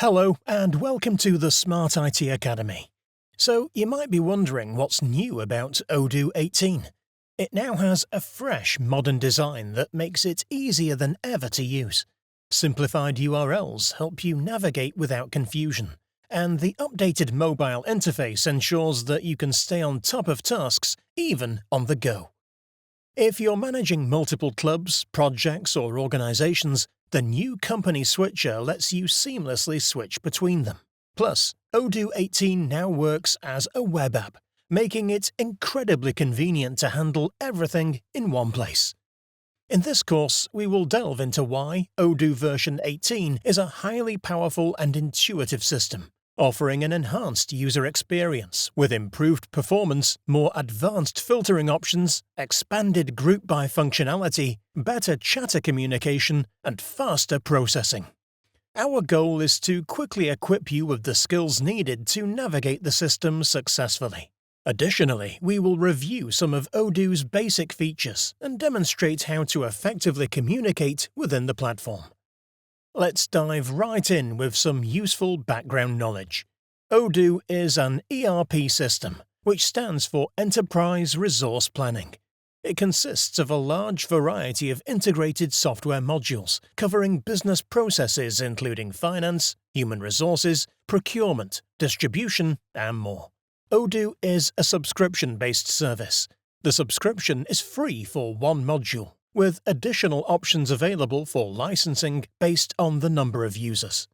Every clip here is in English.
Hello and welcome to the Smart IT Academy. So you might be wondering what's new about Odoo 18. It now has a fresh modern design that makes it easier than ever to use. Simplified URLs help you navigate without confusion, and the updated mobile interface ensures that you can stay on top of tasks even on the go. If you're managing multiple clubs, projects or organizations, the new Company Switcher lets you seamlessly switch between them. Plus, Odoo 18 now works as a web app, making it incredibly convenient to handle everything in one place. In this course, we will delve into why Odoo version 18 is a highly powerful and intuitive system, offering an enhanced user experience with improved performance, more advanced filtering options, expanded group by functionality, better chatter communication, and faster processing. Our goal is to quickly equip you with the skills needed to navigate the system successfully. Additionally, we will review some of Odoo's basic features and demonstrate how to effectively communicate within the platform. Let's dive right in with some useful background knowledge. Odoo is an ERP system, which stands for Enterprise Resource Planning. It consists of a large variety of integrated software modules covering business processes including finance, human resources, procurement, distribution, and more. Odoo is a subscription-based service. The subscription is free for one module, with additional options available for licensing based on the number of users.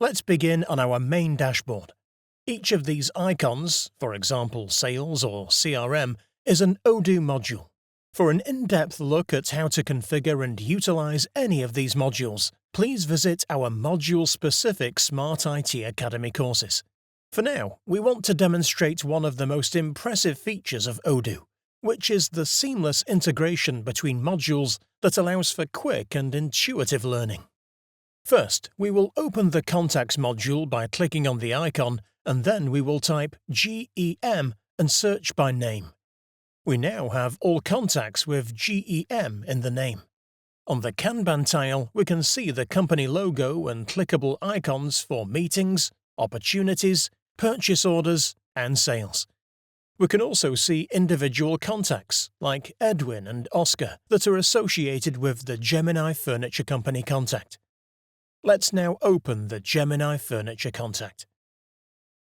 Let's begin on our main dashboard. Each of these icons, for example Sales or CRM, is an Odoo module. For an in-depth look at how to configure and utilize any of these modules, please visit our module-specific Smart IT Academy courses. For now, we want to demonstrate one of the most impressive features of Odoo, which is the seamless integration between modules that allows for quick and intuitive learning. First, we will open the Contacts module by clicking on the icon, and then we will type GEM and search by name. We now have all contacts with GEM in the name. On the Kanban tile, we can see the company logo and clickable icons for meetings, opportunities, purchase orders, and sales. We can also see individual contacts, like Edwin and Oscar, that are associated with the Gemini Furniture Company contact. Let's now open the Gemini Furniture contact.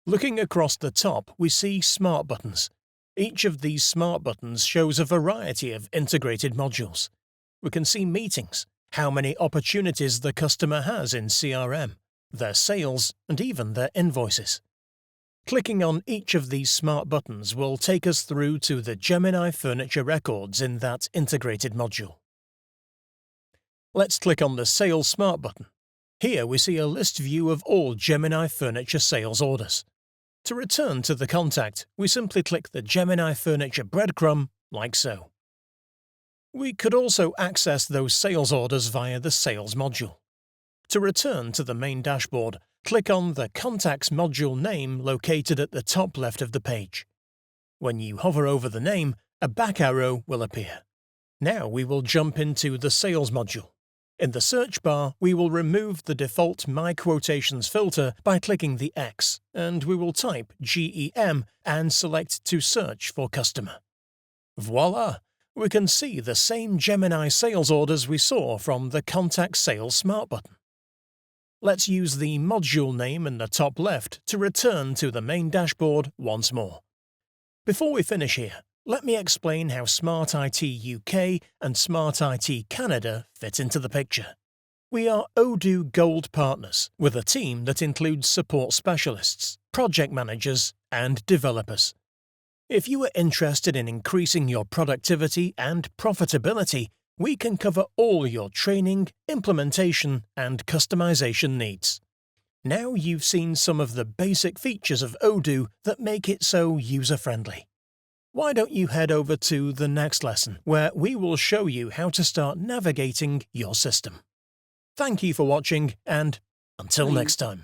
Looking across the top, we see Smart Buttons. Each of these Smart Buttons shows a variety of integrated modules. We can see meetings, how many opportunities the customer has in CRM, their sales, and even their invoices. Clicking on each of these smart buttons will take us through to the Gemini Furniture records in that integrated module. Let's click on the Sales Smart button. Here we see a list view of all Gemini Furniture sales orders. To return to the contact, we simply click the Gemini Furniture breadcrumb, like so. We could also access those sales orders via the Sales module. To return to the main dashboard, click on the Contacts module name located at the top left of the page. When you hover over the name, a back arrow will appear. Now we will jump into the Sales module. In the search bar, we will remove the default My Quotations filter by clicking the X, and we will type GEM and select to search for customer. Voila! We can see the same Gemini sales orders we saw from the Contact Sales Smart button. Let's use the module name in the top left to return to the main dashboard once more. Before we finish here, let me explain how Smart IT UK and Smart IT Canada fit into the picture. We are Odoo Gold partners with a team that includes support specialists, project managers, and developers. If you are interested in increasing your productivity and profitability, we can cover all your training, implementation, and customization needs. Now you've seen some of the basic features of Odoo that make it so user-friendly. Why don't you head over to the next lesson, where we will show you how to start navigating your system. Thank you for watching, and until next time.